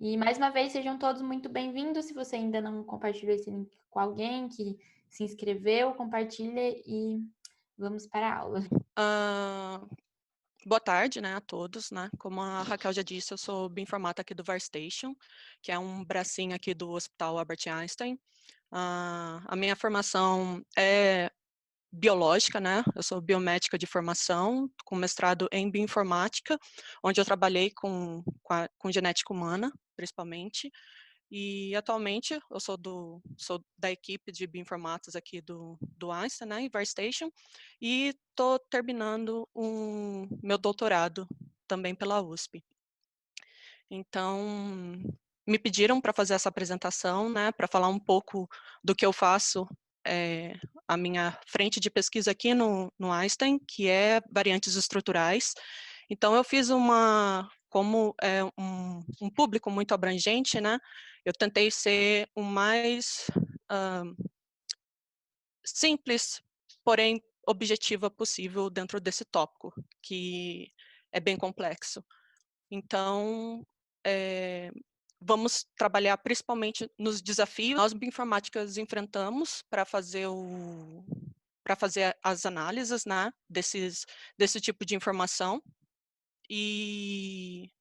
E mais uma vez, sejam todos muito bem-vindos. Se você ainda não compartilhou esse link com alguém que se inscreveu, compartilha e vamos para a aula. Ah, boa tarde, né, a todos, né? Como a Raquel já disse, eu sou bioinformata aqui do VarStation, que é um bracinho aqui do Hospital Albert Einstein. A minha formação é biológica, né? Eu sou biomédica de formação, com mestrado em bioinformática, onde eu trabalhei com genética humana, principalmente. E atualmente eu sou da equipe de bioinformáticos aqui do Einstein, né, em VarStation, e estou terminando meu doutorado também pela USP. Então, me pediram para fazer essa apresentação, né, para falar um pouco do que eu faço, a minha frente de pesquisa aqui no Einstein, que é variantes estruturais. Então, eu fiz como é um público muito abrangente, né, eu tentei ser o mais simples, porém objetiva possível dentro desse tópico, que é bem complexo. Então, eh, vamos trabalhar principalmente nos desafios que nós bioinformáticas enfrentamos para fazer as análises, né, desse tipo de informação. E,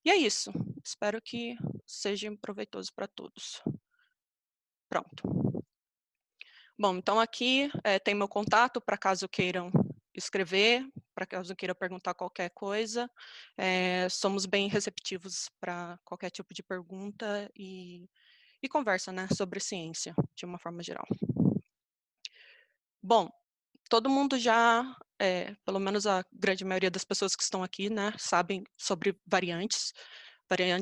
e é isso. Espero que seja proveitoso para todos. Pronto. Bom, então aqui tem meu contato para caso queiram escrever, para caso queiram perguntar qualquer coisa. Somos bem receptivos para qualquer tipo de pergunta e conversa, né, sobre ciência, de uma forma geral. Bom, todo mundo já, pelo menos a grande maioria das pessoas que estão aqui, né, sabem sobre variantes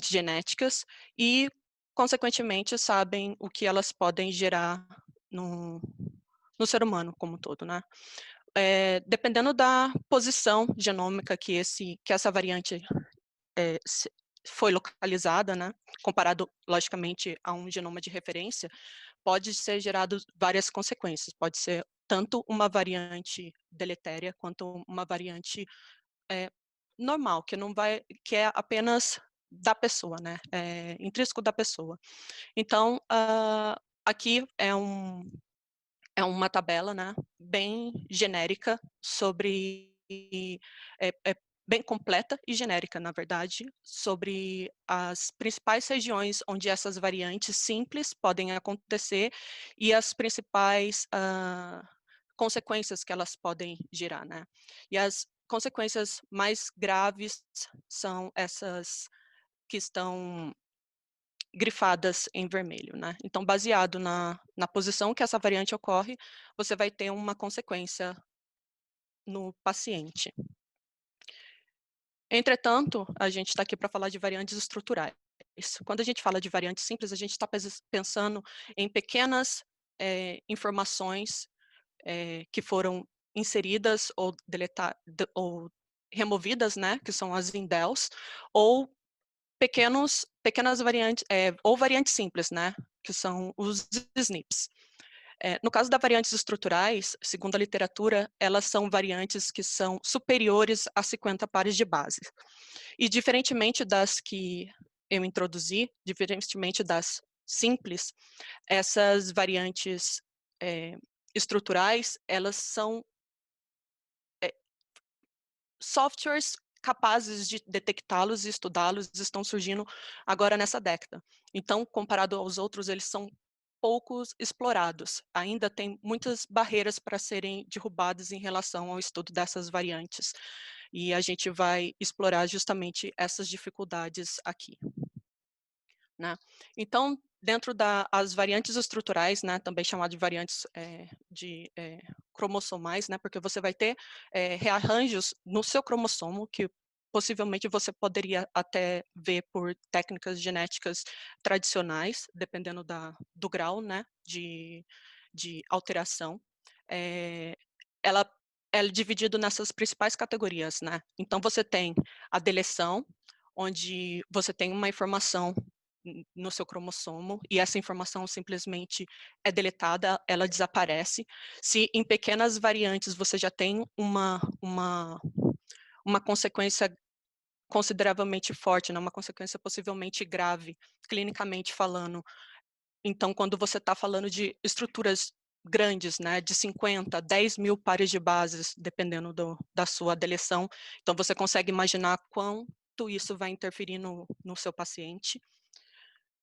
genéticas e, consequentemente, sabem o que elas podem gerar no, no ser humano como um todo, né? Dependendo da posição genômica que essa variante foi localizada, né, comparado, logicamente, a um genoma de referência, pode ser gerado várias consequências. Pode ser tanto uma variante deletéria quanto uma variante normal, que é apenas da pessoa, né, intrínseco da pessoa. Então, aqui é uma tabela, né, bem genérica sobre bem completa e genérica, na verdade, sobre as principais regiões onde essas variantes simples podem acontecer e as principais consequências que elas podem gerar, né? E as consequências mais graves são essas que estão grifadas em vermelho, né? Então, baseado na posição que essa variante ocorre, você vai ter uma consequência no paciente. Entretanto, a gente está aqui para falar de variantes estruturais. Quando a gente fala de variantes simples, a gente está pensando em pequenas informações que foram inseridas ou removidas, né, que são as indels, ou pequenas variantes, ou variantes simples, né, que são os SNPs. No caso das variantes estruturais, segundo a literatura, elas são variantes que são superiores a 50 pares de base. E diferentemente das que eu introduzi, diferentemente das simples, essas variantes estruturais, elas são softwares capazes de detectá-los e estudá-los estão surgindo agora nessa década. Então, comparado aos outros, eles são poucos explorados. Ainda tem muitas barreiras para serem derrubadas em relação ao estudo dessas variantes. E a gente vai explorar justamente essas dificuldades aqui, né? Então, dentro das variantes estruturais, né, também chamado de variantes cromossomais, né, porque você vai ter rearranjos no seu cromossomo que possivelmente você poderia até ver por técnicas genéticas tradicionais, dependendo do grau, né, de alteração. Ela é dividido nessas principais categorias, né? Então você tem a deleção, onde você tem uma informação no seu cromossomo e essa informação simplesmente é deletada, ela desaparece. Se em pequenas variantes você já tem uma consequência consideravelmente forte, né, uma consequência possivelmente grave, clinicamente falando. Então, quando você está falando de estruturas grandes, né, de 50, 10 mil pares de bases, dependendo da sua deleção, então você consegue imaginar quanto isso vai interferir no seu paciente.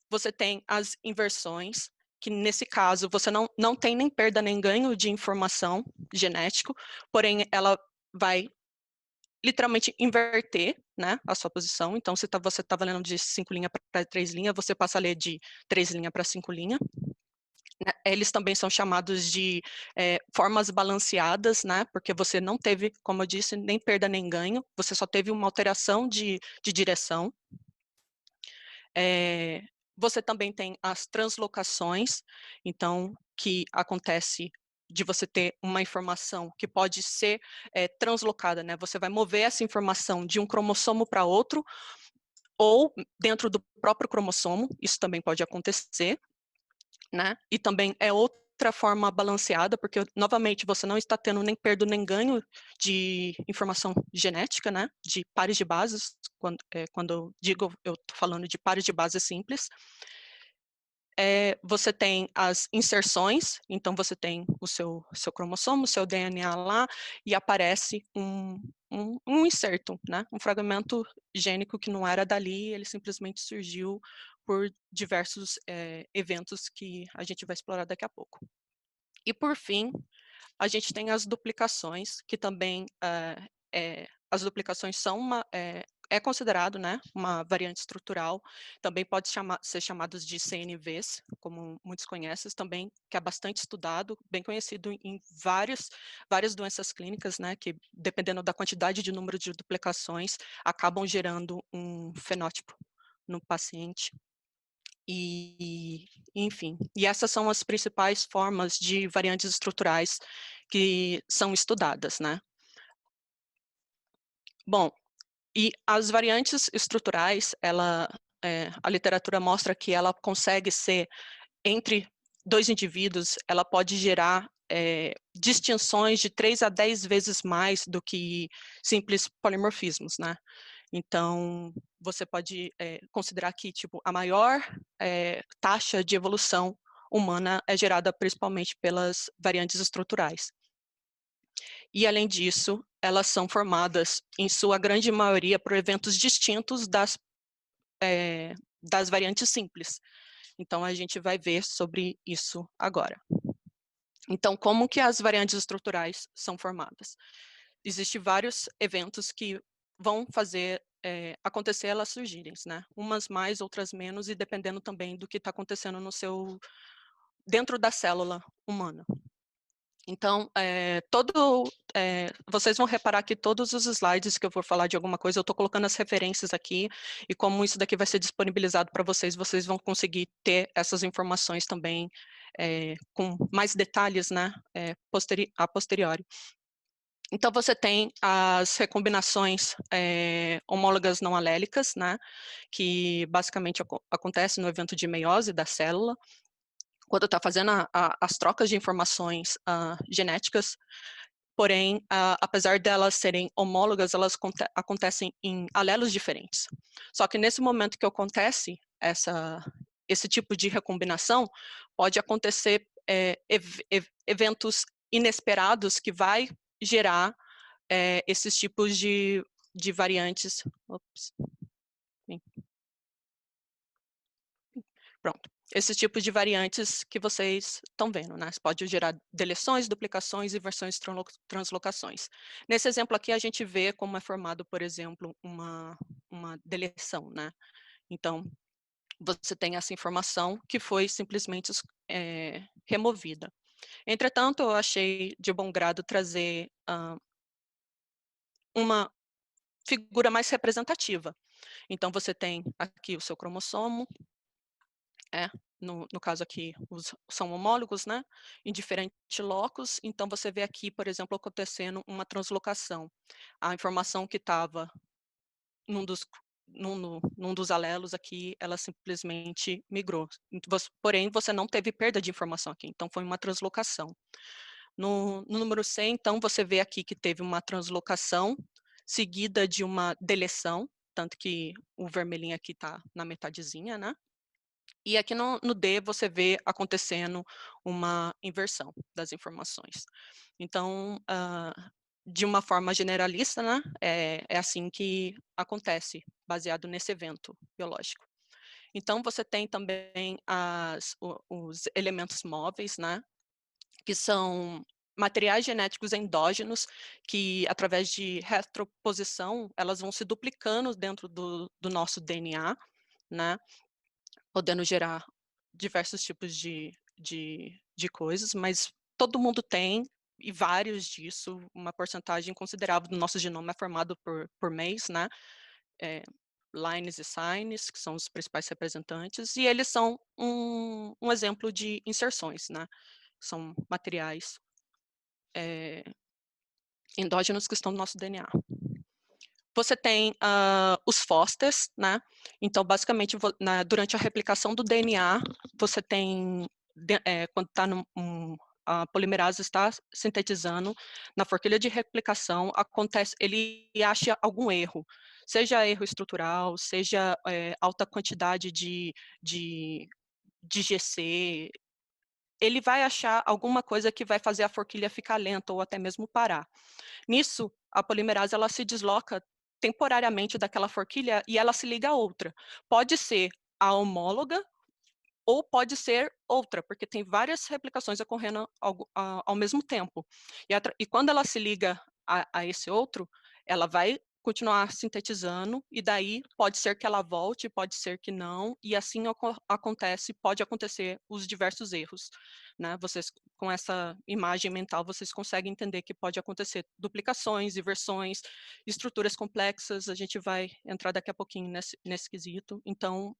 Você tem as inversões, que nesse caso você não tem nem perda nem ganho de informação genético, porém ela vai literalmente inverter, né, a sua posição. Então, se você estava lendo de 5 linhas para 3 linhas, você passa a ler de 3 linhas para 5 linhas. Né, eles também são chamados de formas balanceadas, né, porque você não teve, como eu disse, nem perda nem ganho, você só teve uma alteração de direção. Você também tem as translocações, então, que acontece de você ter uma informação que pode ser translocada, né? Você vai mover essa informação de um cromossomo para outro, ou dentro do próprio cromossomo, isso também pode acontecer, né? E também é outra forma balanceada, porque, novamente, você não está tendo nem perda nem ganho de informação genética, né? De pares de bases, quando eu digo, eu estou falando de pares de bases simples. Você tem as inserções, então você tem o seu cromossomo, o seu DNA lá, e aparece um inserto, né? Um fragmento gênico que não era dali, ele simplesmente surgiu por diversos eventos que a gente vai explorar daqui a pouco. E por fim, a gente tem as duplicações, que também as duplicações são é considerado, né, uma variante estrutural, também pode ser chamados de CNVs, como muitos conhecem, também, que é bastante estudado, bem conhecido em várias doenças clínicas, né, que dependendo da quantidade de número de duplicações, acabam gerando um fenótipo no paciente. Enfim, e essas são as principais formas de variantes estruturais que são estudadas, né. Bom, e as variantes estruturais, a literatura mostra que ela consegue ser, entre 2 indivíduos, ela pode gerar distinções de 3 a 10 vezes mais do que simples polimorfismos, né. Então, você pode considerar que, tipo, a maior taxa de evolução humana é gerada principalmente pelas variantes estruturais. E, além disso, elas são formadas, em sua grande maioria, por eventos distintos das variantes simples. Então, a gente vai ver sobre isso agora. Então, como que as variantes estruturais são formadas? Existem vários eventos que vão fazer acontecer elas surgirem, né? Umas mais, outras menos, e dependendo também do que está acontecendo dentro da célula humana. Então, vocês vão reparar que todos os slides que eu vou falar de alguma coisa, eu estou colocando as referências aqui, e como isso daqui vai ser disponibilizado para vocês, vocês vão conseguir ter essas informações também com mais detalhes, né, a posteriori. Então, você tem as recombinações homólogas não alélicas, né, que basicamente acontece no evento de meiose da célula, quando está fazendo as trocas de informações genéticas, porém, apesar delas serem homólogas, elas acontecem em alelos diferentes. Só que nesse momento que acontece esse tipo de recombinação, pode acontecer eventos inesperados que vai gerar esses tipos de variantes. Ops, pronto. Esses tipos de variantes que vocês estão vendo, né? Pode gerar deleções, duplicações, inversões, translocações. Nesse exemplo aqui, a gente vê como é formado, por exemplo, uma deleção, né? Então, você tem essa informação que foi simplesmente removida. Entretanto, eu achei de bom grado trazer uma figura mais representativa. Então, você tem aqui o seu cromossomo, no caso aqui, são homólogos, né, em diferentes locos, então você vê aqui, por exemplo, acontecendo uma translocação. A informação que estava num dos alelos aqui, ela simplesmente migrou. Porém, você não teve perda de informação aqui, então foi uma translocação. No número C, então, você vê aqui que teve uma translocação seguida de uma deleção, tanto que o vermelhinho aqui está na metadezinha, né? E aqui no D você vê acontecendo uma inversão das informações. Então, de uma forma generalista, né, é assim que acontece, baseado nesse evento biológico. Então, você tem também os elementos móveis, né, que são materiais genéticos endógenos que, através de retroposição, elas vão se duplicando dentro do nosso DNA, né, podendo gerar diversos tipos de coisas, mas todo mundo tem, e vários disso, uma porcentagem considerável do nosso genoma é formado por MEIs, né? Lines e signs, que são os principais representantes, e eles são um exemplo de inserções, né? São materiais endógenos que estão no nosso DNA. Você tem os fosters, né? Então, basicamente, durante a replicação do DNA, você tem, quando está a polimerase está sintetizando, na forquilha de replicação, ele acha algum erro, seja erro estrutural, seja alta quantidade de GC, ele vai achar alguma coisa que vai fazer a forquilha ficar lenta ou até mesmo parar. Nisso, a polimerase ela se desloca temporariamente daquela forquilha e ela se liga a outra. Pode ser a homóloga ou pode ser outra, porque tem várias replicações ocorrendo ao mesmo tempo. E quando ela se liga a esse outro, ela vai continuar sintetizando, e daí pode ser que ela volte, pode ser que não, e assim pode acontecer os diversos erros. Né? Vocês, com essa imagem mental, vocês conseguem entender que pode acontecer duplicações, inversões, estruturas complexas, a gente vai entrar daqui a pouquinho nesse quesito. Então,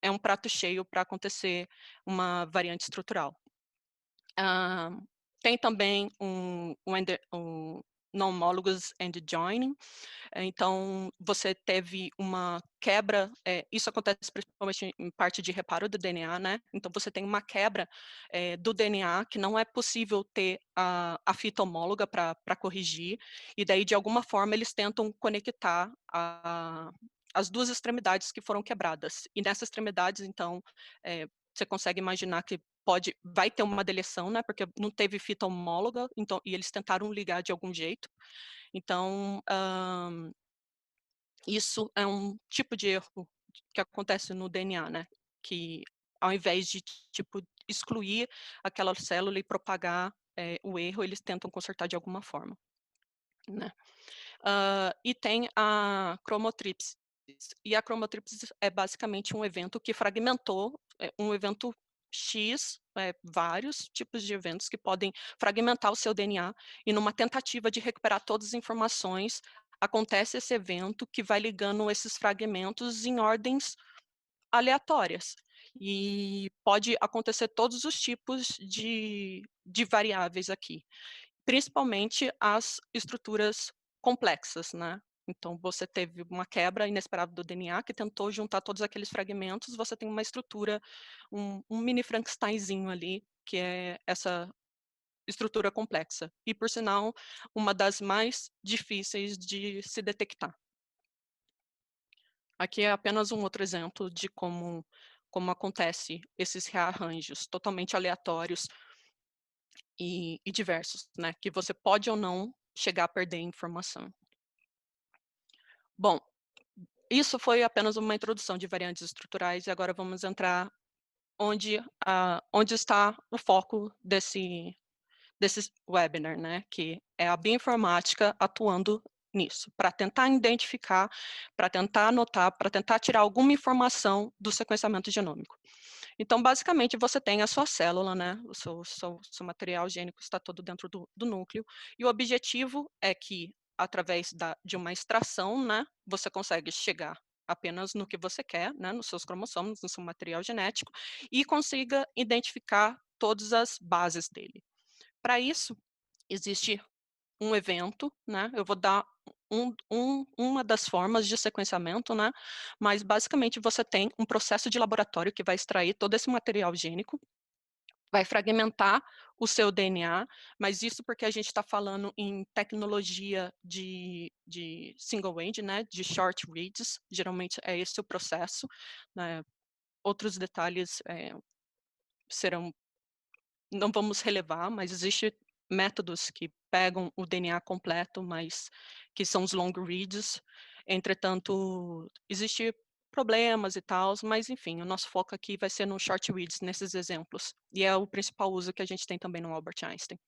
é um prato cheio para acontecer uma variante estrutural. Tem também um non-homologous end joining. Então, você teve uma quebra, isso acontece principalmente em parte de reparo do DNA, né? Então, você tem uma quebra do DNA que não é possível ter a fita homóloga para corrigir, e daí, de alguma forma, eles tentam conectar as duas extremidades que foram quebradas. E nessas extremidades, então, você consegue imaginar que vai ter uma deleção, né? Porque não teve fita homóloga, então, e eles tentaram ligar de algum jeito. Então, isso é um tipo de erro que acontece no DNA, né? Que ao invés de, tipo, excluir aquela célula e propagar o erro, eles tentam consertar de alguma forma, né? E tem a cromotripse. E a cromotripse é basicamente um evento que fragmentou, um evento X, vários tipos de eventos que podem fragmentar o seu DNA, e numa tentativa de recuperar todas as informações, acontece esse evento que vai ligando esses fragmentos em ordens aleatórias. E pode acontecer todos os tipos de variáveis aqui, principalmente as estruturas complexas, né? Então, você teve uma quebra inesperada do DNA que tentou juntar todos aqueles fragmentos, você tem uma estrutura, um mini Frankensteinzinho ali, que é essa estrutura complexa. E, por sinal, uma das mais difíceis de se detectar. Aqui é apenas um outro exemplo de como acontece esses rearranjos totalmente aleatórios e diversos, né? Que você pode ou não chegar a perder informação. Bom, isso foi apenas uma introdução de variantes estruturais, e agora vamos entrar onde está o foco desse webinar, né? Que é a bioinformática atuando nisso, para tentar identificar, para tentar anotar, para tentar tirar alguma informação do sequenciamento genômico. Então, basicamente, você tem a sua célula, né? O seu material gênico está todo dentro do núcleo, e o objetivo é que, através de uma extração, né, você consegue chegar apenas no que você quer, né, nos seus cromossomos, no seu material genético, e consiga identificar todas as bases dele. Para isso, existe um evento, né? Eu vou dar uma das formas de sequenciamento, né? Mas basicamente você tem um processo de laboratório que vai extrair todo esse material gênico, vai fragmentar o seu DNA, mas isso porque a gente está falando em tecnologia de single end, né, de short reads, geralmente é esse o processo, né, outros detalhes serão, não vamos relevar, mas existe métodos que pegam o DNA completo, mas que são os long reads. Entretanto, existe problemas e tal, mas enfim, o nosso foco aqui vai ser no short reads, nesses exemplos. E é o principal uso que a gente tem também no Albert Einstein.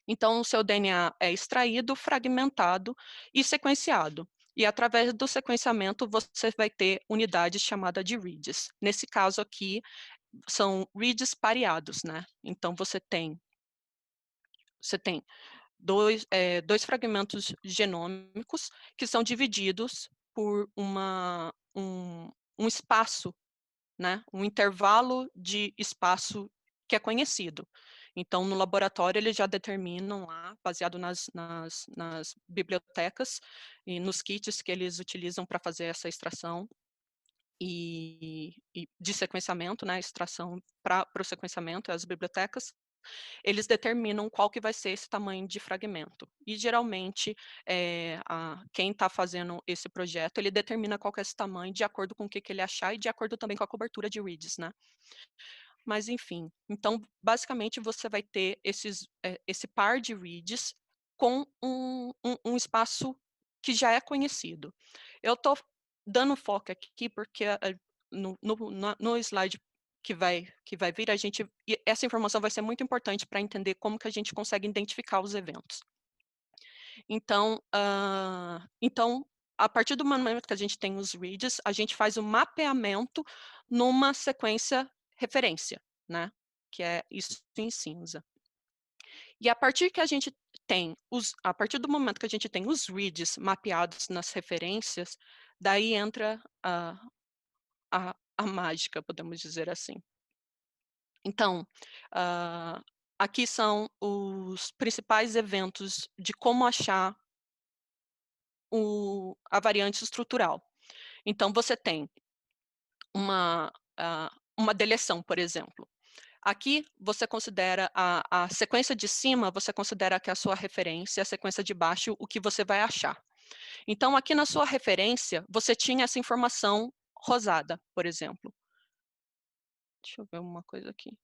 Então, o seu DNA é extraído, fragmentado e sequenciado. E através do sequenciamento, você vai ter unidades chamadas de reads. Nesse caso aqui, são reads pareados, né? Então, você tem dois fragmentos genômicos que são divididos por um espaço, né? Um intervalo de espaço que é conhecido. Então, no laboratório, eles já determinam lá, baseado nas bibliotecas e nos kits que eles utilizam para fazer essa extração e de sequenciamento, né? Extração para o sequenciamento, as bibliotecas, eles determinam qual que vai ser esse tamanho de fragmento. E geralmente, quem está fazendo esse projeto, ele determina qual que é esse tamanho de acordo com o que ele achar e de acordo também com a cobertura de reads, né? Mas enfim, então basicamente você vai ter esse par de reads com um espaço que já é conhecido. Eu estou dando foco aqui porque no slide que vai vir, essa informação vai ser muito importante para entender como que a gente consegue identificar os eventos. Então, a partir do momento que a gente tem os reads, a gente faz o mapeamento numa sequência referência, né? Que é isso em cinza. E a partir do momento que a gente tem os reads mapeados nas referências, daí entra a mágica, podemos dizer assim. Então, aqui são os principais eventos de como achar a variante estrutural. Então, você tem uma deleção, por exemplo. Aqui, você considera a sequência de cima, você considera que é a sua referência, a sequência de baixo, o que você vai achar. Então, aqui na sua referência, você tinha essa informação rosada, por exemplo. Deixa eu ver uma coisa aqui.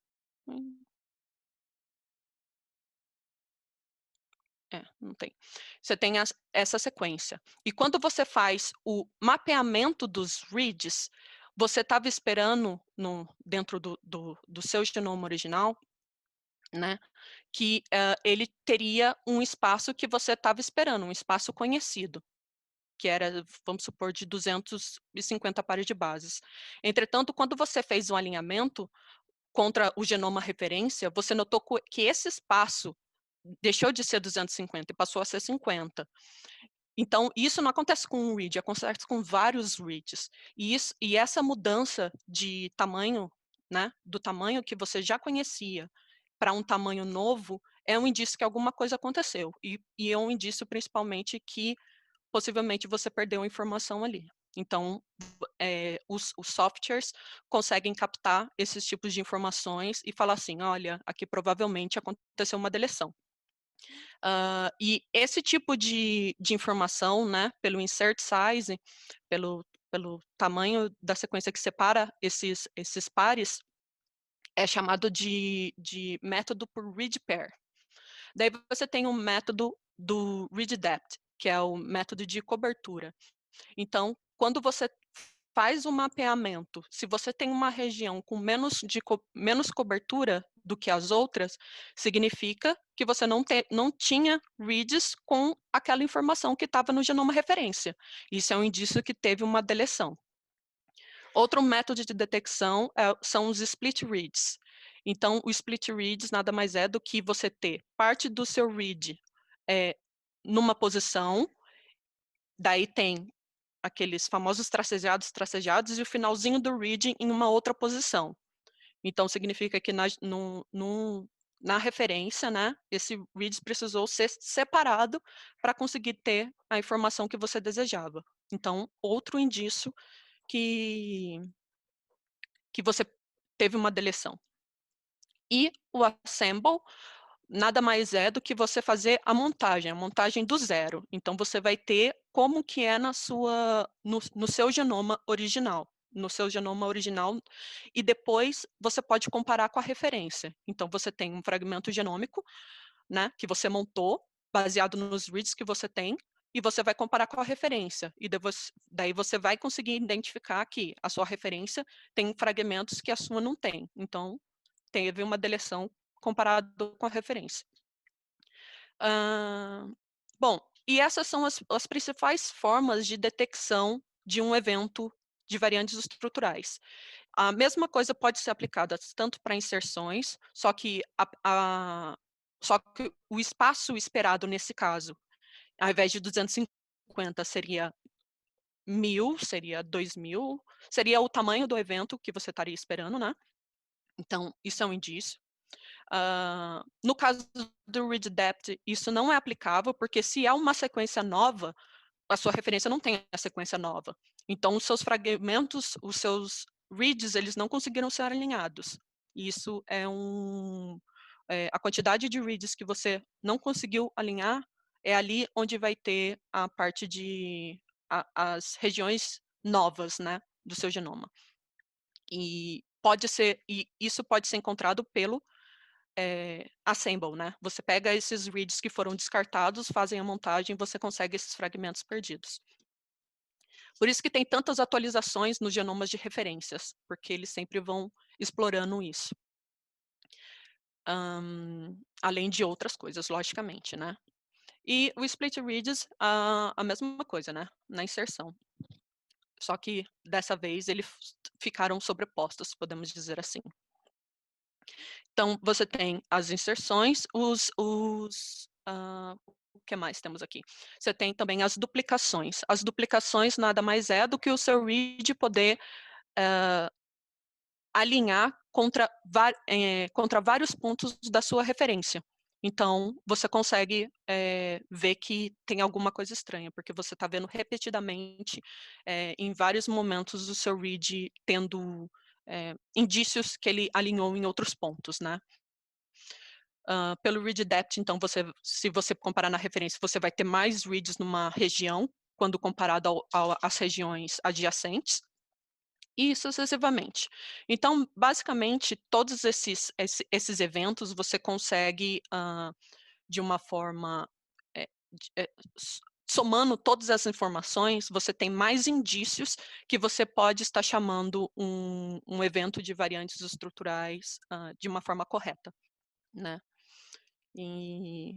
Não tem. Você tem essa sequência. E quando você faz o mapeamento dos reads, você estava esperando dentro do seu genoma original, né, que ele teria um espaço que você estava esperando, um espaço conhecido, que era, vamos supor, de 250 pares de bases. Entretanto, quando você fez o alinhamento contra o genoma referência, você notou que esse espaço deixou de ser 250 e passou a ser 50. Então, isso não acontece com um read, acontece com vários reads. E essa mudança de tamanho, né, do tamanho que você já conhecia para um tamanho novo, é um indício que alguma coisa aconteceu. E é um indício, principalmente, que possivelmente você perdeu a informação ali. Então, os softwares conseguem captar esses tipos de informações e falar assim, olha, aqui provavelmente aconteceu uma deleção. E esse tipo de informação, né, pelo insert size, pelo tamanho da sequência que separa esses pares, é chamado de método por read pair. Daí você tem um método do read depth, que é o método de cobertura. Então, quando você faz o mapeamento, se você tem uma região com menos cobertura do que as outras, significa que você não tinha reads com aquela informação que estava no genoma referência. Isso é um indício que teve uma deleção. Outro método de detecção são os split reads. Então, o split reads nada mais é do que você ter parte do seu read numa posição, daí tem aqueles famosos tracejados e o finalzinho do read em uma outra posição. Então, significa que na referência, né, esse read precisou ser separado para conseguir ter a informação que você desejava. Então, outro indício que você teve uma deleção. E o assemble nada mais é do que você fazer a montagem do zero. Então você vai ter como que é no seu genoma original. No seu genoma original, e depois você pode comparar com a referência. Então você tem um fragmento genômico, né, que você montou, baseado nos reads que você tem, e você vai comparar com a referência. E daí você vai conseguir identificar que a sua referência tem fragmentos que a sua não tem. Então, teve uma deleção comparado com a referência. Bom, e essas são as principais formas de detecção de um evento de variantes estruturais. A mesma coisa pode ser aplicada tanto para inserções, só que o espaço esperado nesse caso, ao invés de 250, seria 1000, seria 2000, seria o tamanho do evento que você estaria esperando, né? Então, isso é um indício. No caso do read depth, isso não é aplicável, porque se é uma sequência nova, a sua referência não tem a sequência nova. Então, os seus fragmentos, os seus reads, eles não conseguiram ser alinhados. Isso a quantidade de reads que você não conseguiu alinhar é ali onde vai ter a parte as regiões novas, né, do seu genoma. E isso pode ser encontrado pelo assemble, né? Você pega esses reads que foram descartados, fazem a montagem, você consegue esses fragmentos perdidos. Por isso que tem tantas atualizações nos genomas de referências, porque eles sempre vão explorando isso. Além de outras coisas, logicamente, né? E o split reads, a mesma coisa, né? Na inserção. Só que, dessa vez, eles ficaram sobrepostos, podemos dizer assim. Então, você tem as inserções, o que mais temos aqui? Você tem também as duplicações. As duplicações nada mais é do que o seu read poder alinhar contra vários pontos da sua referência. Então, você consegue ver que tem alguma coisa estranha, porque você está vendo repetidamente, em vários momentos, o seu read tendo indícios que ele alinhou em outros pontos, né? Pelo read depth, então, se você comparar na referência, você vai ter mais reads numa região, quando comparado às regiões adjacentes, e sucessivamente. Então, basicamente, todos esses eventos você consegue, de uma forma, somando todas as informações, você tem mais indícios que você pode estar chamando um evento de variantes estruturais de uma forma correta, né? E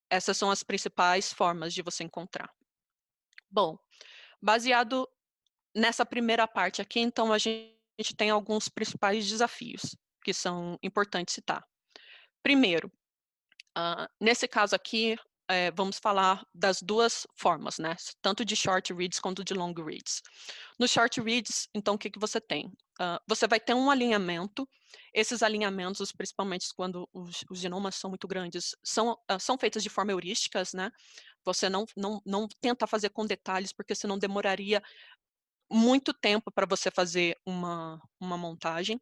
essas são as principais formas de você encontrar. Bom, baseado nessa primeira parte aqui, então, a gente tem alguns principais desafios que são importantes citar. Primeiro, nesse caso aqui, vamos falar das duas formas, né? Tanto de short reads quanto de long reads. No short reads, então, o que você tem? Você vai ter um alinhamento. Esses alinhamentos, principalmente quando os genomas são muito grandes, são feitos de forma heurísticas, né? Você não tenta fazer com detalhes, porque senão demoraria muito tempo para você fazer uma montagem.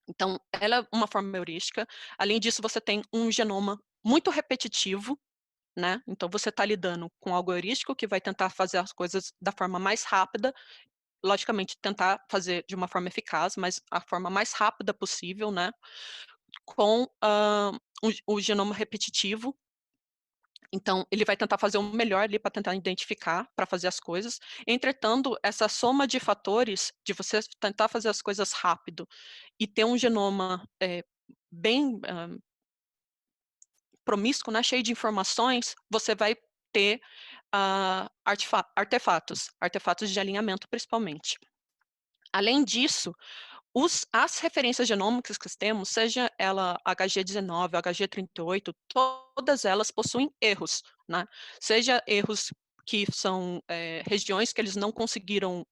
Então, ela é uma forma heurística. Além disso, você tem um genoma muito repetitivo, né? Então, você está lidando com algo heurístico que vai tentar fazer as coisas da forma mais rápida, logicamente, tentar fazer de uma forma eficaz, mas a forma mais rápida possível, né? Com o genoma repetitivo. Então, ele vai tentar fazer o melhor ali para tentar identificar, para fazer as coisas. Entretanto, essa soma de fatores, de você tentar fazer as coisas rápido e ter um genoma bem promíscuo, né, cheio de informações, você vai ter artefatos de alinhamento, principalmente. Além disso, as referências genômicas que temos, seja ela HG19, HG38, todas elas possuem erros, né? Seja erros que são regiões que eles não conseguiram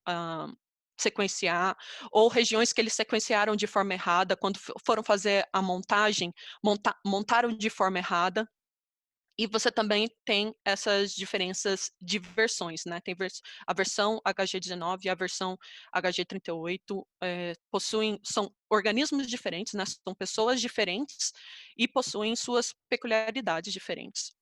sequenciar, ou regiões que eles sequenciaram de forma errada, quando foram fazer a montagem, montaram de forma errada. E você também tem essas diferenças de versões, né? Tem a versão HG19 e a versão HG38 são organismos diferentes, né? São pessoas diferentes e possuem suas peculiaridades diferentes.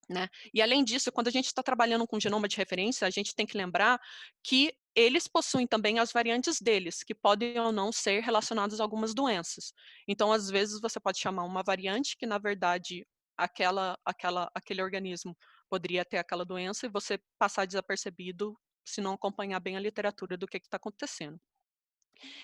Né? E além disso, quando a gente está trabalhando com genoma de referência, a gente tem que lembrar que eles possuem também as variantes deles, que podem ou não ser relacionadas a algumas doenças. Então, às vezes, você pode chamar uma variante que, na verdade, aquele organismo poderia ter aquela doença e você passar desapercebido se não acompanhar bem a literatura do que está acontecendo.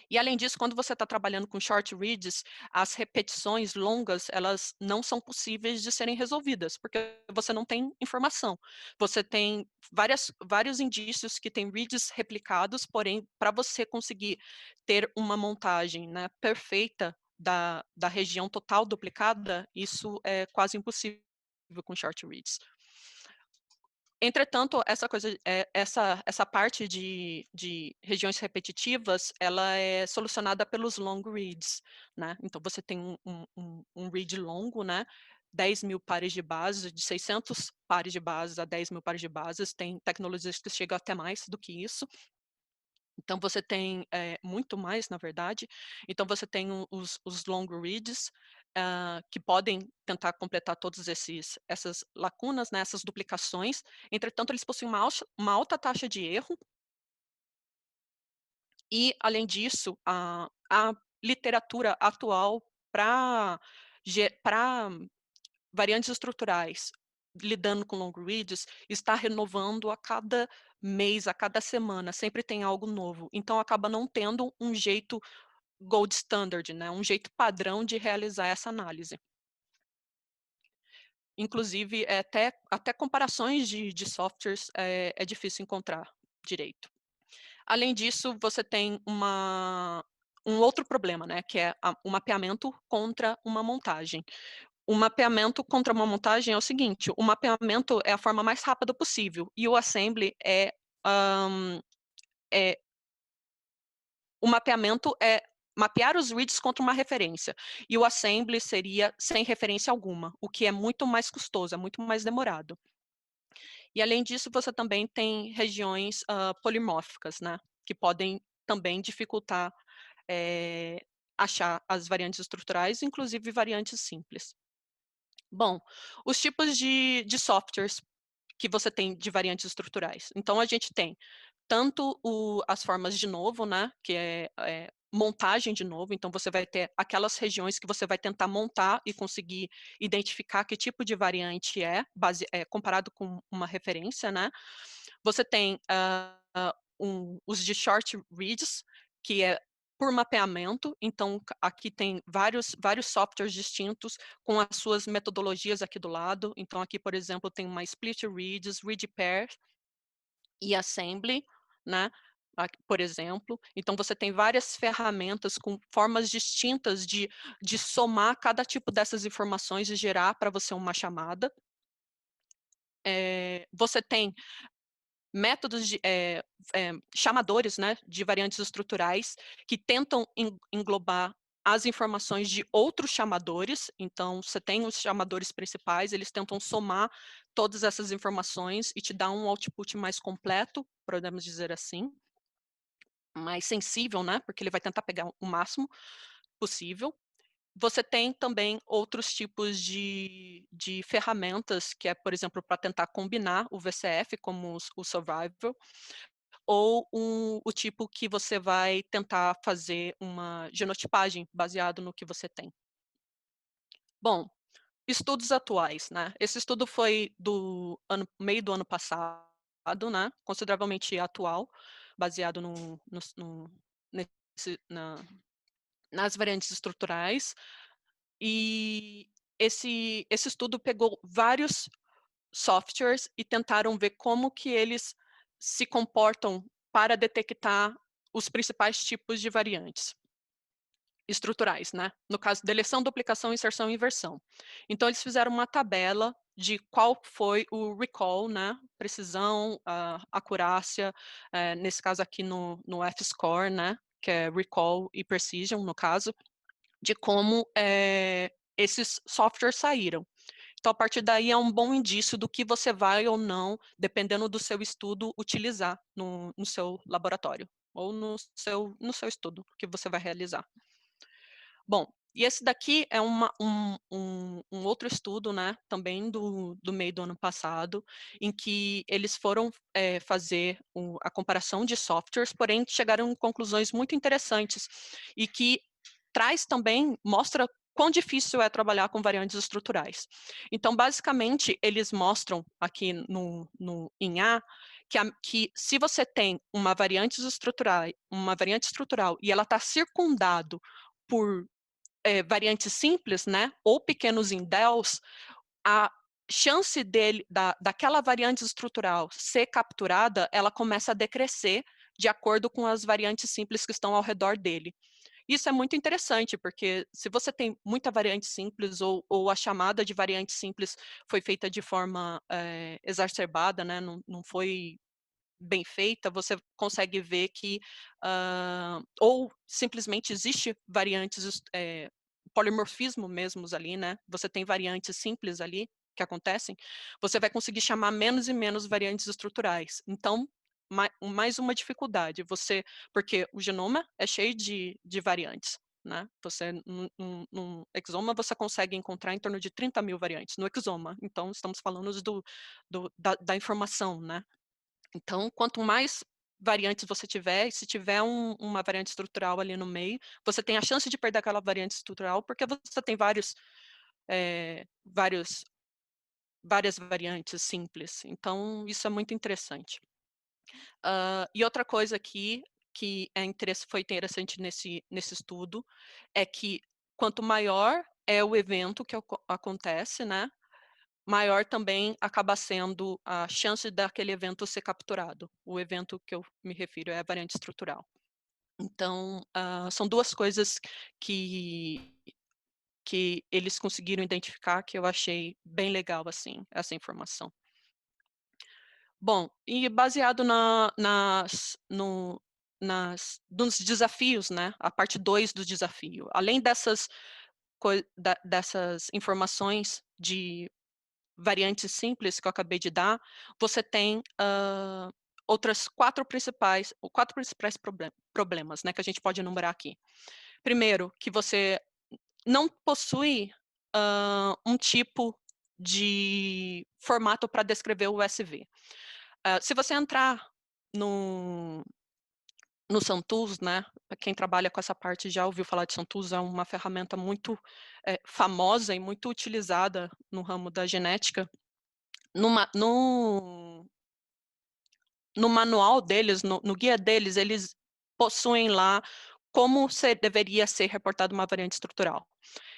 E além disso, quando você está trabalhando com short reads, as repetições longas, elas não são possíveis de serem resolvidas, porque você não tem informação. Você tem vários indícios que tem reads replicados, porém, para você conseguir ter uma montagem, né, perfeita da região total duplicada, isso é quase impossível com short reads. Entretanto, essa parte de regiões repetitivas, ela é solucionada pelos long reads, né? Então, você tem um read longo, né? 10.000 pares de bases, de 600 pares de bases a 10.000 pares de bases, tem tecnologias que chegam até mais do que isso. Então, você tem muito mais, na verdade. Então, você tem os long reads, que podem tentar completar todas essas lacunas, né, essas duplicações. Entretanto, eles possuem uma alta taxa de erro. E, além disso, a literatura atual para variantes estruturais, lidando com long reads, está renovando a cada mês, a cada semana, sempre tem algo novo. Então, acaba não tendo um jeito gold standard, né? Um jeito padrão de realizar essa análise. Inclusive, até comparações de softwares é difícil encontrar direito. Além disso, você tem um outro problema, né? Que é o mapeamento contra uma montagem. O mapeamento contra uma montagem é o seguinte: o mapeamento é a forma mais rápida possível e o assembly o mapeamento é mapear os reads contra uma referência e o assembly seria sem referência alguma, o que é muito mais custoso, é muito mais demorado. E além disso, você também tem regiões polimórficas, né, que podem também dificultar achar as variantes estruturais, inclusive variantes simples. Bom, os tipos de softwares que você tem de variantes estruturais. Então, a gente tem tanto as formas de novo, né, que é montagem de novo, então você vai ter aquelas regiões que você vai tentar montar e conseguir identificar que tipo de variante comparado com uma referência, né. Você tem os de short reads, que é por mapeamento, então aqui tem vários softwares distintos com as suas metodologias aqui do lado. Então aqui, por exemplo, tem uma split reads, read pair e assembly, né? Por exemplo. Então você tem várias ferramentas com formas distintas de somar cada tipo dessas informações e gerar para você uma chamada. Você tem métodos chamadores, né, de variantes estruturais que tentam englobar as informações de outros chamadores. Então, você tem os chamadores principais, eles tentam somar todas essas informações e te dar um output mais completo, podemos dizer assim, mais sensível, né, porque ele vai tentar pegar o máximo possível. Você tem também outros tipos de ferramentas, que é, por exemplo, para tentar combinar o VCF, como o Survival, ou o tipo que você vai tentar fazer uma genotipagem baseado no que você tem. Bom, estudos atuais, né? Esse estudo foi do meio do ano passado, né? Consideravelmente atual, baseado nas variantes estruturais. E esse estudo pegou vários softwares e tentaram ver como que eles se comportam para detectar os principais tipos de variantes estruturais, né? No caso, deleção, duplicação, inserção e inversão. Então, eles fizeram uma tabela de qual foi o recall, né? Precisão, acurácia, nesse caso aqui no F-score, né? Que é recall e precision, no caso, de como esses softwares saíram. Então, a partir daí, é um bom indício do que você vai ou não, dependendo do seu estudo, utilizar no seu laboratório ou no seu estudo que você vai realizar. Bom, e esse daqui é um outro estudo, né, também do meio do ano passado, em que eles foram fazer a comparação de softwares, porém chegaram em conclusões muito interessantes e que traz também, mostra quão difícil é trabalhar com variantes estruturais. Então, basicamente, eles mostram aqui em A que se você tem uma variante estrutural e ela está circundado por variantes simples, né, ou pequenos indels, a chance daquela variante estrutural ser capturada, ela começa a decrescer de acordo com as variantes simples que estão ao redor dele. Isso é muito interessante, porque se você tem muita variante simples ou a chamada de variante simples foi feita de forma exacerbada, né, não foi bem feita, você consegue ver que, ou simplesmente existe variantes, polimorfismo mesmos ali, né, você tem variantes simples ali que acontecem, você vai conseguir chamar menos e menos variantes estruturais. Então, mais uma dificuldade, porque o genoma é cheio de variantes, né, você num exoma você consegue encontrar em torno de 30.000 variantes no exoma, então estamos falando da informação, né. Então, quanto mais variantes você tiver, e se tiver uma variante estrutural ali no meio, você tem a chance de perder aquela variante estrutural, porque você tem eh, vários, várias variantes simples. Então, isso é muito interessante. E outra coisa aqui que foi interessante nesse estudo é que quanto maior é o evento que acontece, né, maior também acaba sendo a chance daquele evento ser capturado. O evento que eu me refiro é a variante estrutural. Então, são duas coisas que eles conseguiram identificar que eu achei bem legal, assim, essa informação. Bom, e baseado nos desafios, né, a parte 2 do desafio, além dessas informações de variantes simples que eu acabei de dar, você tem outras quatro principais problemas, né, que a gente pode enumerar aqui. Primeiro, que você não possui um tipo de formato para descrever o SV. Se você entrar no, no SanTools, né, pra quem trabalha com essa parte já ouviu falar de SanTools, é uma ferramenta muito famosa e muito utilizada no ramo da genética. Numa no manual deles, no guia deles, eles possuem lá como deveria ser reportada uma variante estrutural.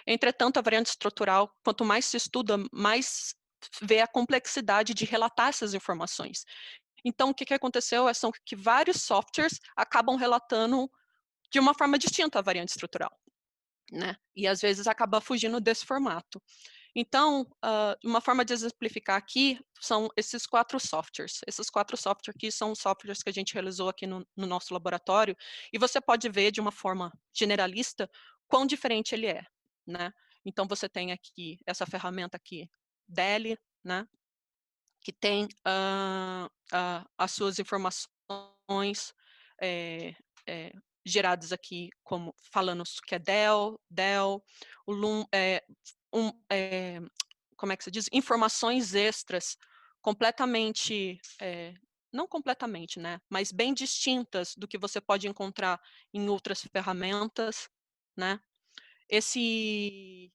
Entretanto, a variante estrutural, quanto mais se estuda, mais vê a complexidade de relatar essas informações. Então, o que aconteceu são que vários softwares acabam relatando de uma forma distinta a variante estrutural, né? E às vezes acaba fugindo desse formato. Então, uma forma de exemplificar aqui são esses 4 softwares. Esses 4 softwares aqui são softwares que a gente realizou aqui no nosso laboratório, e você pode ver de uma forma generalista quão diferente ele é, né. Então você tem aqui essa ferramenta aqui, DELE, né, que tem, as suas informações, eh geradas aqui como falando que é DEL, o um, como é que se diz? Informações extras completamente, não completamente, né, mas bem distintas do que você pode encontrar em outras ferramentas, né. Esse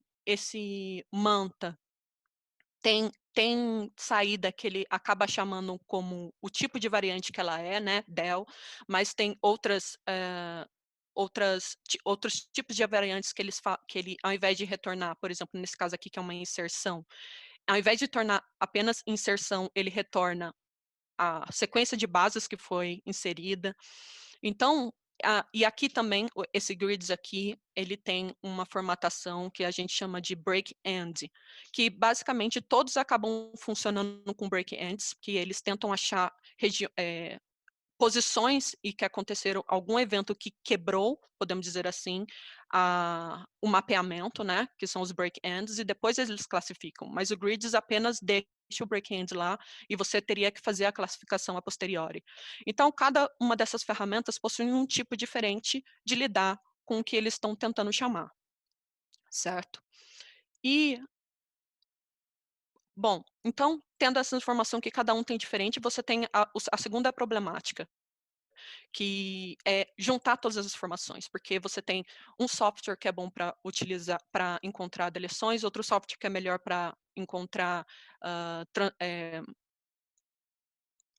Manta tem saída que ele acaba chamando como o tipo de variante que ela é, né, DEL, mas tem outros tipos de variantes que ele, ao invés de retornar, por exemplo, nesse caso aqui que é uma inserção, ao invés de tornar apenas inserção, ele retorna a sequência de bases que foi inserida. Então, e aqui também, esse grids aqui, ele tem uma formatação que a gente chama de break-end, que basicamente todos acabam funcionando com break-ends, que eles tentam achar posições e que aconteceram algum evento que quebrou, podemos dizer assim, o mapeamento, né, que são os break-ends, e depois eles classificam. Mas o grids apenas deixa o break-end lá e você teria que fazer a classificação a posteriori. Então, cada uma dessas ferramentas possui um tipo diferente de lidar com o que eles estão tentando chamar, certo? E, bom, então, tendo essa informação que cada um tem diferente, você tem a segunda problemática, que é juntar todas as informações, porque você tem um software que é bom para utilizar, para encontrar deleções, outro software que é melhor para encontrar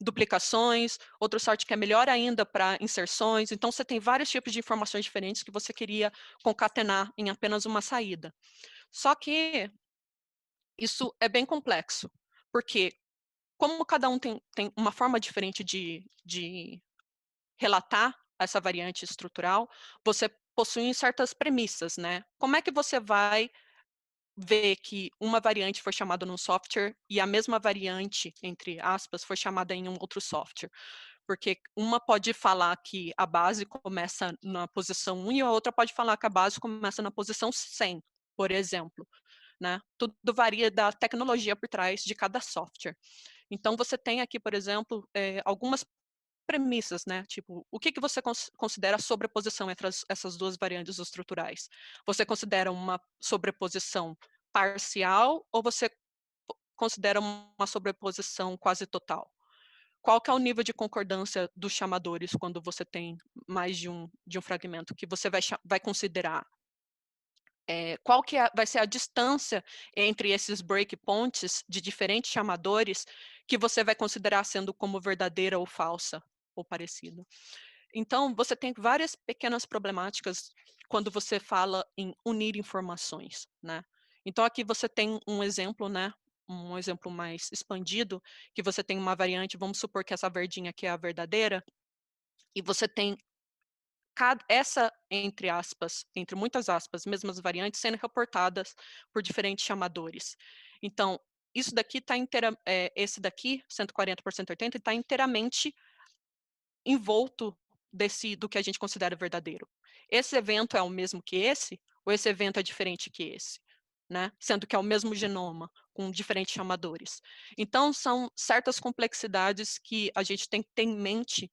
duplicações, outro software que é melhor ainda para inserções. Então, você tem vários tipos de informações diferentes que você queria concatenar em apenas uma saída. Só que isso é bem complexo, porque como cada um tem uma forma diferente de relatar essa variante estrutural, você possui certas premissas, né? Como é que você vai ver que uma variante foi chamada num software e a mesma variante, entre aspas, foi chamada em um outro software? Porque uma pode falar que a base começa na posição 1 e a outra pode falar que a base começa na posição 100, por exemplo, né? Tudo varia da tecnologia por trás de cada software. Então, você tem aqui, por exemplo, algumas premissas, né? Tipo, o que você considera sobreposição entre essas duas variantes estruturais? Você considera uma sobreposição parcial ou você considera uma sobreposição quase total? Qual que é o nível de concordância dos chamadores quando você tem mais de um fragmento que você vai considerar? Qual que vai ser a distância entre esses breakpoints de diferentes chamadores que você vai considerar sendo como verdadeira ou falsa ou parecida? Então, você tem várias pequenas problemáticas quando você fala em unir informações, né? Então, aqui você tem um exemplo, né? Um exemplo mais expandido, que você tem uma variante, vamos supor que essa verdinha aqui é a verdadeira, e você tem essa, entre aspas, entre muitas aspas, mesmas variantes sendo reportadas por diferentes chamadores. Então, isso daqui está esse daqui, 140 por 180, está inteiramente envolto do que a gente considera verdadeiro. Esse evento é o mesmo que esse, ou esse evento é diferente que esse? Né? Sendo que é o mesmo genoma, com diferentes chamadores. Então, são certas complexidades que a gente tem que ter em mente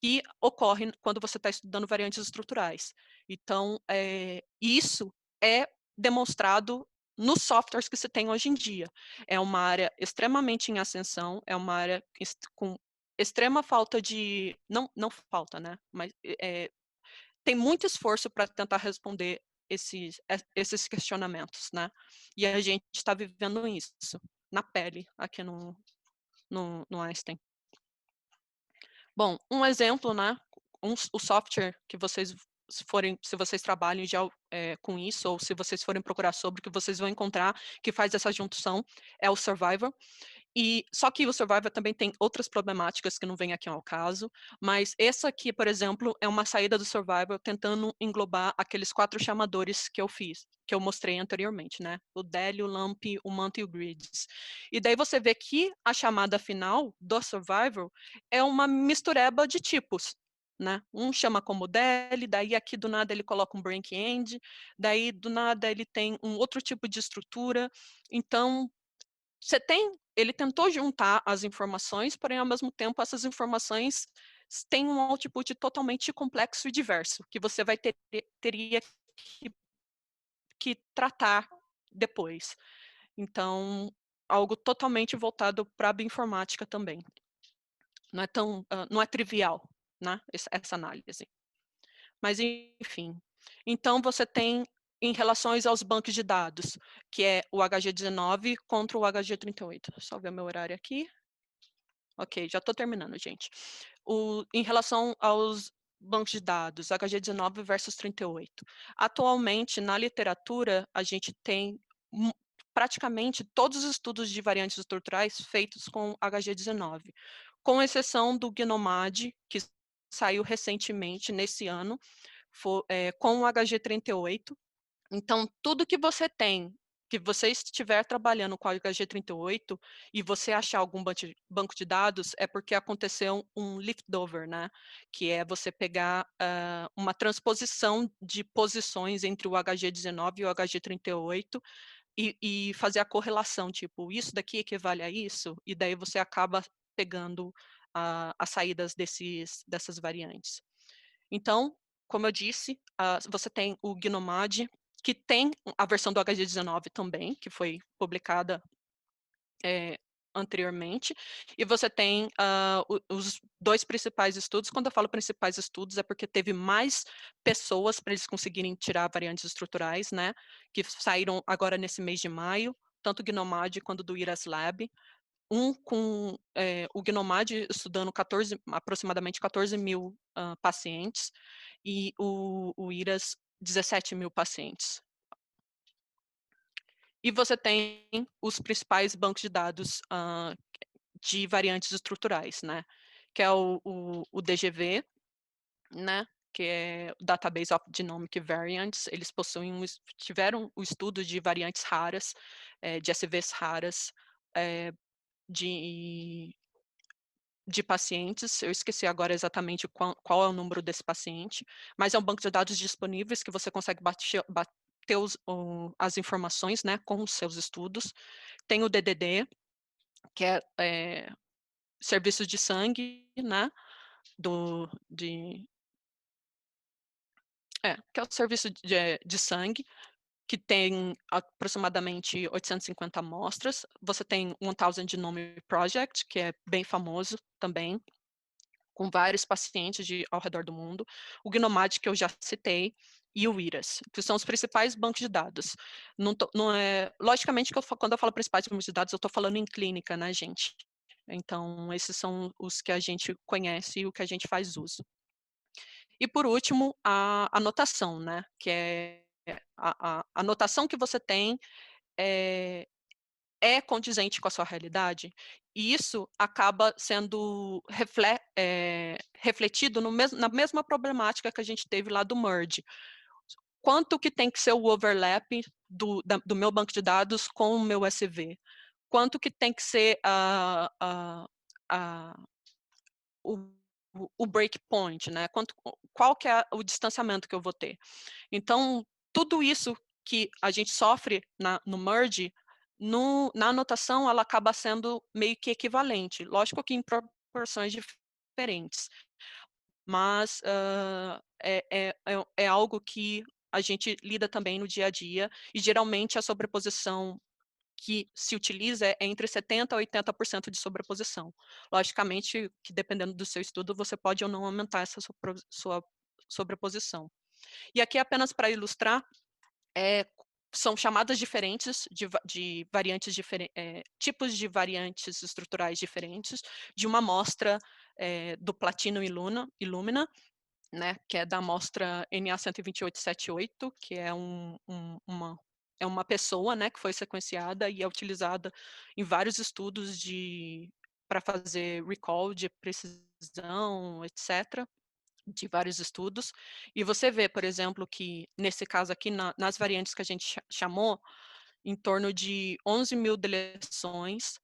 que ocorre quando você está estudando variantes estruturais. Então, isso é demonstrado nos softwares que se tem hoje em dia. É uma área extremamente em ascensão, é uma área com extrema falta de... Não falta, né? Mas tem muito esforço para tentar responder esses questionamentos, né? E a gente está vivendo isso na pele aqui no Einstein. Bom, um exemplo, né? O software que vocês se vocês trabalham já com isso, ou se vocês forem procurar sobre, que vocês vão encontrar que faz essa junção, é o Survivor. E só que o Survivor também tem outras problemáticas que não vêm aqui ao caso, mas essa aqui, por exemplo, é uma saída do Survivor tentando englobar aqueles 4 chamadores que eu fiz, que eu mostrei anteriormente, né? O del, o lamp, o manto e o grids. E daí você vê que a chamada final do Survivor é uma mistureba de tipos, né? Um chama como del, daí aqui do nada ele coloca um break-end, daí do nada ele tem um outro tipo de estrutura. Então, ele tentou juntar as informações, porém, ao mesmo tempo, essas informações têm um output totalmente complexo e diverso, que você teria que tratar depois. Então, algo totalmente voltado para a bioinformática também. Não é trivial, né, essa análise. Mas, enfim. Então, você tem, em relação aos bancos de dados, que é o HG19 contra o HG38. Só ver meu horário aqui. Ok, já estou terminando, gente. Em relação aos bancos de dados, HG19 versus 38. Atualmente, na literatura, a gente tem praticamente todos os estudos de variantes estruturais feitos com HG19, com exceção do GNOMAD, que saiu recentemente, nesse ano, com o HG38. Então, tudo que você tem que você estiver trabalhando com a HG38 e você achar algum banco de dados, é porque aconteceu um liftover, né? Que é você pegar uma transposição de posições entre o HG19 e o HG38 e fazer a correlação, tipo, isso daqui equivale a isso, e daí você acaba pegando as saídas dessas variantes. Então, como eu disse, você tem o GNOMAD, que tem a versão do HG19 também, que foi publicada anteriormente, e você tem os dois principais estudos. Quando eu falo principais estudos, é porque teve mais pessoas para eles conseguirem tirar variantes estruturais, né, que saíram agora nesse mês de maio, tanto o GNOMAD quanto do IRAS Lab, com o GNOMAD estudando aproximadamente 14 mil pacientes, e o IRAS 17 mil pacientes. E você tem os principais bancos de dados de variantes estruturais, né? Que é o DGV, né? Que é o Database of Genomic Variants. Eles tiveram o estudo de variantes raras, de SVs raras, de pacientes. Eu esqueci agora exatamente qual é o número desse paciente, mas é um banco de dados disponíveis que você consegue bater as informações, né, com os seus estudos. Tem o DDD, que é serviço de sangue, né, que é o serviço de sangue, que tem aproximadamente 850 amostras. Você tem o 1000 Genome Project, que é bem famoso também, com vários pacientes ao redor do mundo, o GNOMAD, que eu já citei, e o IRAS, que são os principais bancos de dados. Não é, logicamente, quando eu falo principais bancos de dados, eu estou falando em clínica, né, gente? Então, esses são os que a gente conhece e o que a gente faz uso. E, por último, a anotação, né? Que é a anotação que você tem é condizente com a sua realidade, e isso acaba sendo refletido na mesma problemática que a gente teve lá do merge. Quanto que tem que ser o overlap do meu banco de dados com o meu SV? Quanto que tem que ser a, o, o breakpoint, né? Qual que é o distanciamento que eu vou ter? Então, tudo isso que a gente sofre no merge, na anotação, ela acaba sendo meio que equivalente. Lógico que em proporções diferentes, mas é algo que a gente lida também no dia a dia, e geralmente a sobreposição que se utiliza é entre 70% a 80% de sobreposição. Logicamente que dependendo do seu estudo, você pode ou não aumentar essa sua sobreposição. E aqui apenas para ilustrar, são chamadas diferentes de variantes tipos de variantes estruturais diferentes de uma amostra do Platino Illumina, né, que é da amostra NA12878, que é uma pessoa, né, que foi sequenciada e é utilizada em vários estudos para fazer recall de precisão, etc., de vários estudos. E você vê, por exemplo, que nesse caso aqui, nas variantes que a gente chamou, em torno de 11 mil deleções,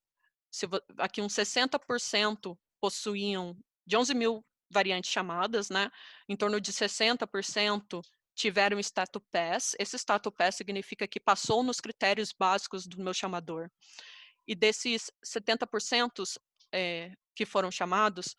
aqui uns 60% possuíam, de 11 mil variantes chamadas, né, em torno de 60% tiveram status pass. Esse status pass significa que passou nos critérios básicos do meu chamador. E desses 70% que foram chamados,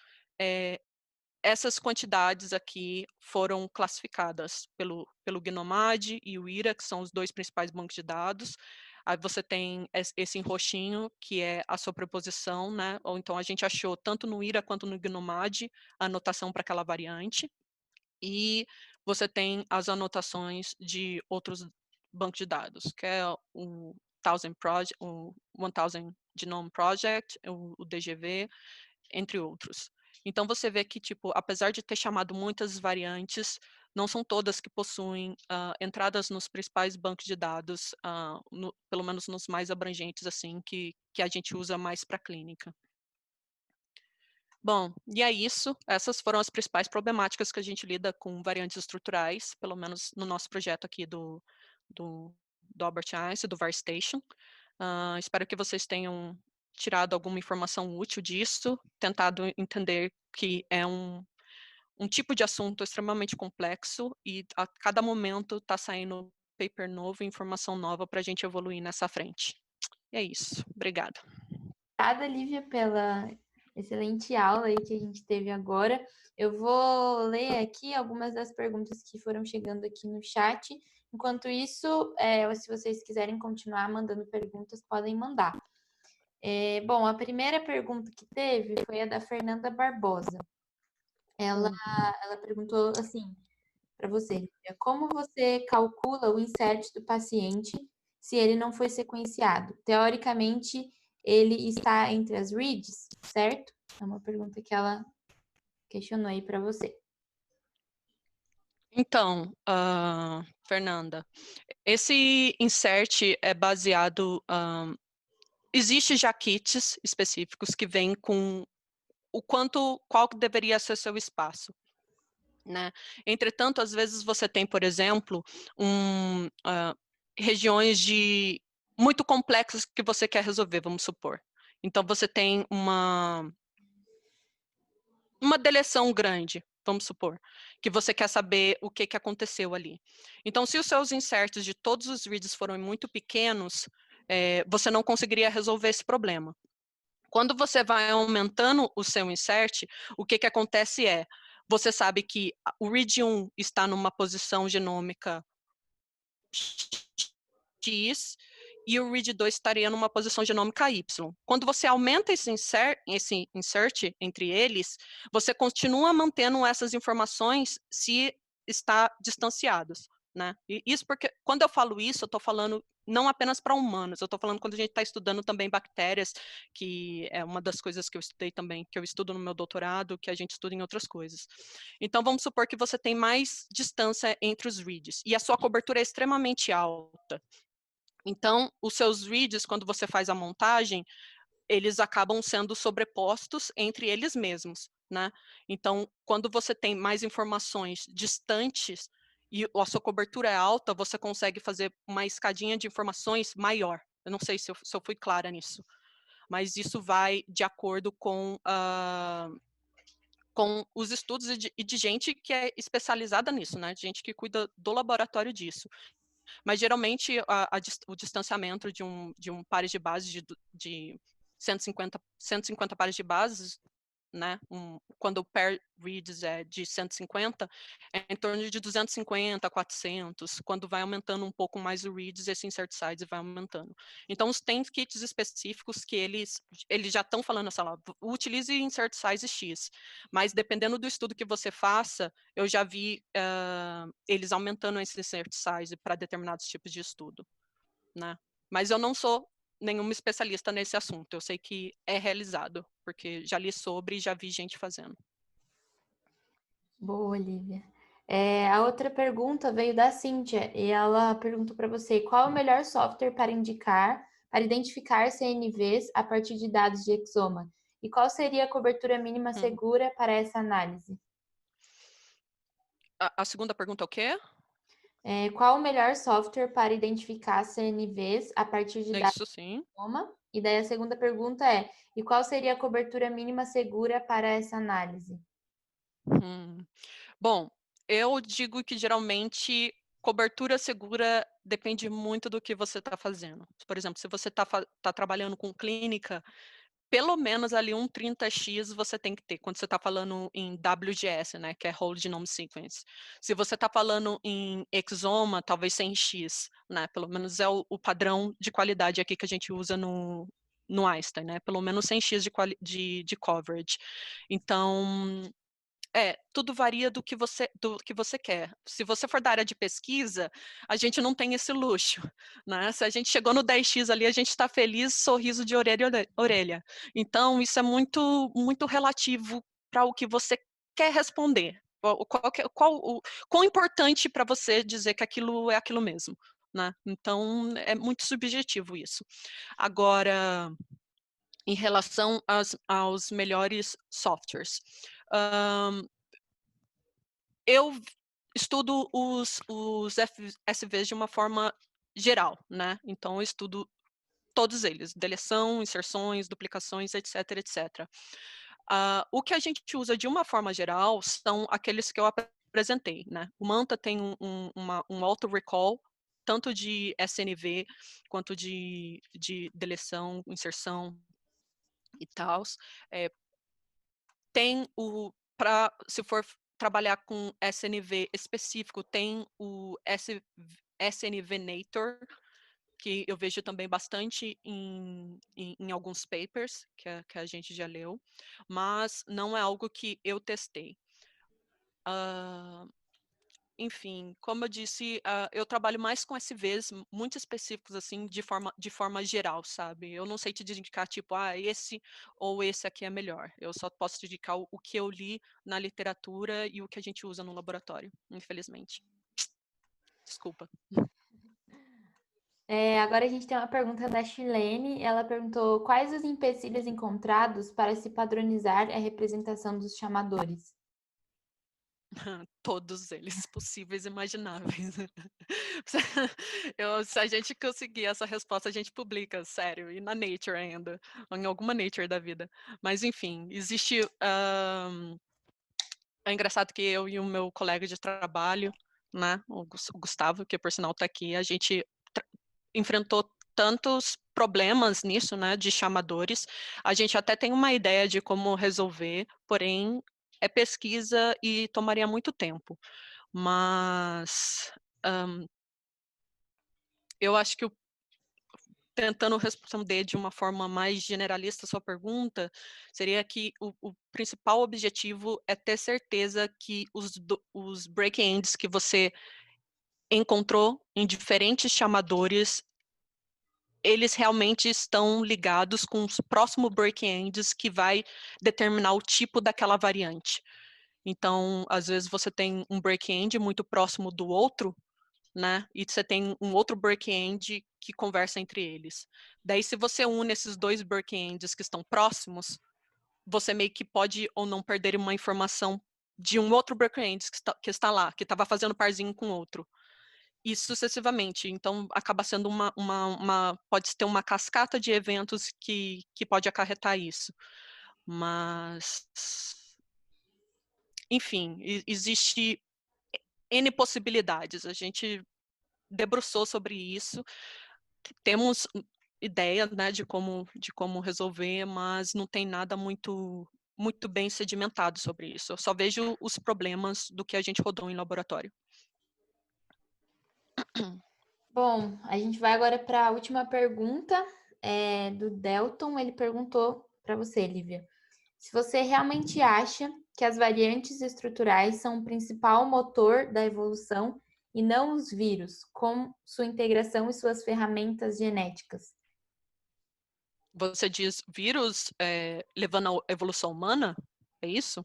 essas quantidades aqui foram classificadas pelo GNOMAD e o IRA, que são os dois principais bancos de dados. Aí você tem esse em roxinho, que é a sobreposição, né? Ou então a gente achou tanto no IRA quanto no GNOMAD a anotação para aquela variante. E você tem as anotações de outros bancos de dados, que é o 1000 Genome Project, o DGV, entre outros. Então você vê que, tipo, apesar de ter chamado muitas variantes, não são todas que possuem entradas nos principais bancos de dados, pelo menos nos mais abrangentes, assim, que a gente usa mais para clínica. Bom, e é isso. Essas foram as principais problemáticas que a gente lida com variantes estruturais, pelo menos no nosso projeto aqui do do Albert Einstein, do VARStation. Espero que vocês tenham tirado alguma informação útil disso, tentado entender que é um tipo de assunto extremamente complexo e a cada momento está saindo paper novo, informação nova para a gente evoluir nessa frente. É isso. Obrigada. Obrigada, Lívia, pela excelente aula aí que a gente teve agora. Eu vou ler aqui algumas das perguntas que foram chegando aqui no chat. Enquanto isso, se vocês quiserem continuar mandando perguntas, podem mandar. Bom, a primeira pergunta que teve foi a da Fernanda Barbosa. Ela perguntou assim para você, Lívia, como você calcula o insert do paciente se ele não foi sequenciado? Teoricamente, ele está entre as reads, certo? É uma pergunta que ela questionou aí para você. Então, Fernanda, esse insert é baseado... existe já kits específicos que vêm com qual que deveria ser seu espaço, né? Entretanto, às vezes você tem, por exemplo, regiões muito complexas que você quer resolver, vamos supor. Então, você tem uma deleção grande, vamos supor, que você quer saber o que aconteceu ali. Então, se os seus inserts de todos os reads foram muito pequenos, você não conseguiria resolver esse problema. Quando você vai aumentando o seu insert, o que acontece você sabe que o read 1 está numa posição genômica X e o read 2 estaria numa posição genômica Y. Quando você aumenta esse insert entre eles, você continua mantendo essas informações se está distanciados, né? E isso porque, quando eu falo isso, eu estou falando não apenas para humanos, eu estou falando quando a gente está estudando também bactérias, que é uma das coisas que eu estudei também, que eu estudo no meu doutorado, que a gente estuda em outras coisas. Então, vamos supor que você tem mais distância entre os reads, e a sua cobertura é extremamente alta. Então, os seus reads, quando você faz a montagem, eles acabam sendo sobrepostos entre eles mesmos, né? Então, quando você tem mais informações distantes e a sua cobertura é alta, você consegue fazer uma escadinha de informações maior. Eu não sei se eu fui clara nisso, mas isso vai de acordo com os estudos e de gente que é especializada nisso, né? De gente que cuida do laboratório disso. Mas, geralmente, o distanciamento de um pares de bases de 150 pares de bases, né, quando o pair reads é de 150, é em torno de 250, 400. Quando vai aumentando um pouco mais o reads, esse insert size vai aumentando. Então, tem kits específicos que eles já estão falando assim, utilize insert size X, mas dependendo do estudo que você faça, eu já vi eles aumentando esse insert size para determinados tipos de estudo, né? Mas eu não sou nenhuma especialista nesse assunto. Eu sei que é realizado, porque já li sobre e já vi gente fazendo. Boa, Olivia. A outra pergunta veio da Cíntia e ela perguntou para você qual é o melhor software para identificar CNVs a partir de dados de exoma e qual seria a cobertura mínima segura para essa análise? A segunda pergunta é o quê? Qual o melhor software para identificar CNVs a partir de dados Isso sim. de exoma? E daí a segunda pergunta e qual seria a cobertura mínima segura para essa análise? Bom, eu digo que geralmente cobertura segura depende muito do que você está fazendo. Por exemplo, se você está trabalhando com clínica, pelo menos ali um 30x você tem que ter, quando você está falando em WGS, né, que é Whole Genome Sequence. Se você está falando em exoma, talvez 100x, né, pelo menos é o padrão de qualidade aqui que a gente usa no Einstein, né, pelo menos 100x de coverage. Então, tudo varia do que você quer. Se você for da área de pesquisa, a gente não tem esse luxo, né? Se a gente chegou no 10x ali, a gente está feliz, sorriso de orelha a orelha. Então, isso é muito, muito relativo para o que você quer responder. Quão importante para você dizer que aquilo é aquilo mesmo, né? Então, é muito subjetivo isso. Agora, em relação aos melhores softwares, eu estudo os SVs de uma forma geral, né? Então, eu estudo todos eles, deleção, inserções, duplicações, etc, etc. O que a gente usa de uma forma geral são aqueles que eu apresentei, né? O Manta tem um auto-recall, tanto de SNV quanto de deleção, inserção e tal. Tem se for trabalhar com SNV específico, tem o SNVnator, que eu vejo também bastante em alguns papers que a gente já leu, mas não é algo que eu testei. Enfim, como eu disse, eu trabalho mais com SVs muito específicos, assim, de forma geral, sabe? Eu não sei te indicar, tipo, esse ou esse aqui é melhor. Eu só posso te indicar o que eu li na literatura e o que a gente usa no laboratório, infelizmente. Desculpa. Agora a gente tem uma pergunta da Chilene. Ela perguntou quais os empecilhos encontrados para se padronizar a representação dos chamadores. Todos eles possíveis e imagináveis. Se a gente conseguir essa resposta, a gente publica, sério, e na Nature ainda, ou em alguma Nature da vida. Mas, enfim, existe. É engraçado que eu e o meu colega de trabalho, né, o Gustavo, que por sinal está aqui, a gente enfrentou tantos problemas nisso, né, de chamadores. A gente até tem uma ideia de como resolver, porém é pesquisa e tomaria muito tempo. Mas eu acho que tentando responder de uma forma mais generalista a sua pergunta, seria que o principal objetivo é ter certeza que os break-ends que você encontrou em diferentes chamadores, eles realmente estão ligados com os próximos break-ends que vai determinar o tipo daquela variante. Então, às vezes você tem um break-end muito próximo do outro, né? E você tem um outro break-end que conversa entre eles. Daí, se você une esses dois break-ends que estão próximos, você meio que pode ou não perder uma informação de um outro break-end que está lá, que estava fazendo parzinho com outro. E sucessivamente. Então, acaba sendo pode ter uma cascata de eventos que pode acarretar isso. Mas, enfim, existe N possibilidades. A gente debruçou sobre isso, temos ideia, né, de como resolver, mas não tem nada muito bem sedimentado sobre isso. Eu só vejo os problemas do que a gente rodou em laboratório. Bom, a gente vai agora para a última pergunta do Delton. Ele perguntou para você, Lívia, se você realmente acha que as variantes estruturais são o principal motor da evolução e não os vírus, com sua integração e suas ferramentas genéticas. Você diz vírus levando à evolução humana? É isso?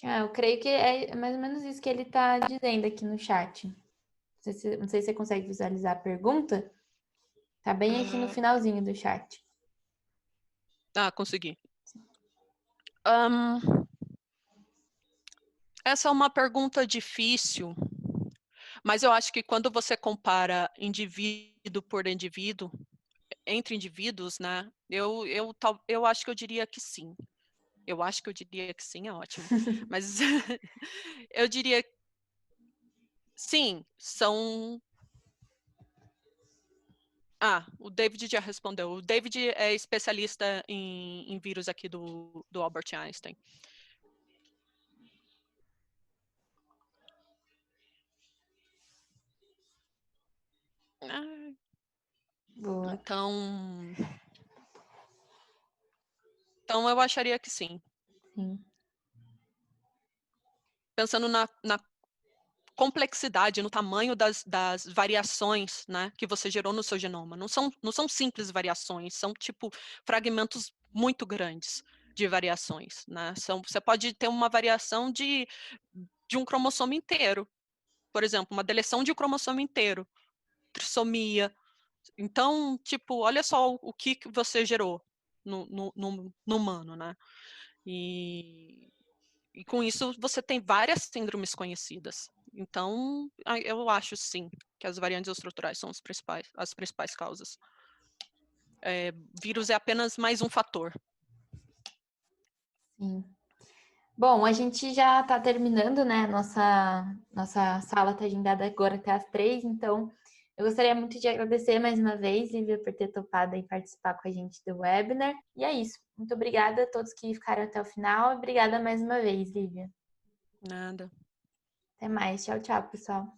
Eu creio que é mais ou menos isso que ele está dizendo aqui no chat. Não sei se você consegue visualizar a pergunta. Tá bem aqui no finalzinho do chat. Consegui. Essa é uma pergunta difícil, mas eu acho que quando você compara indivíduo por indivíduo, entre indivíduos, né, eu acho que eu diria que sim. Eu acho que eu diria que sim, é ótimo. Mas eu diria sim, são. O David já respondeu. O David é especialista em vírus aqui do Albert Einstein. Boa. Então eu acharia que sim. Sim. Pensando na complexidade, no tamanho das variações, né, que você gerou no seu genoma. Não são simples variações, são tipo fragmentos muito grandes de variações, né? Você pode ter uma variação de um cromossomo inteiro, por exemplo, uma deleção de um cromossomo inteiro, trissomia. Então, tipo, olha só o que você gerou no humano, né? E com isso você tem várias síndromes conhecidas. Então, eu acho sim que as variantes estruturais são as principais causas. Vírus é apenas mais um fator. Sim. Bom, a gente já está terminando, né? Nossa sala está agendada agora até às 3, então eu gostaria muito de agradecer mais uma vez, Lívia, por ter topado e participar com a gente do webinar. E é isso. Muito obrigada a todos que ficaram até o final. Obrigada mais uma vez, Lívia. Nada. Até mais. Tchau, tchau, pessoal.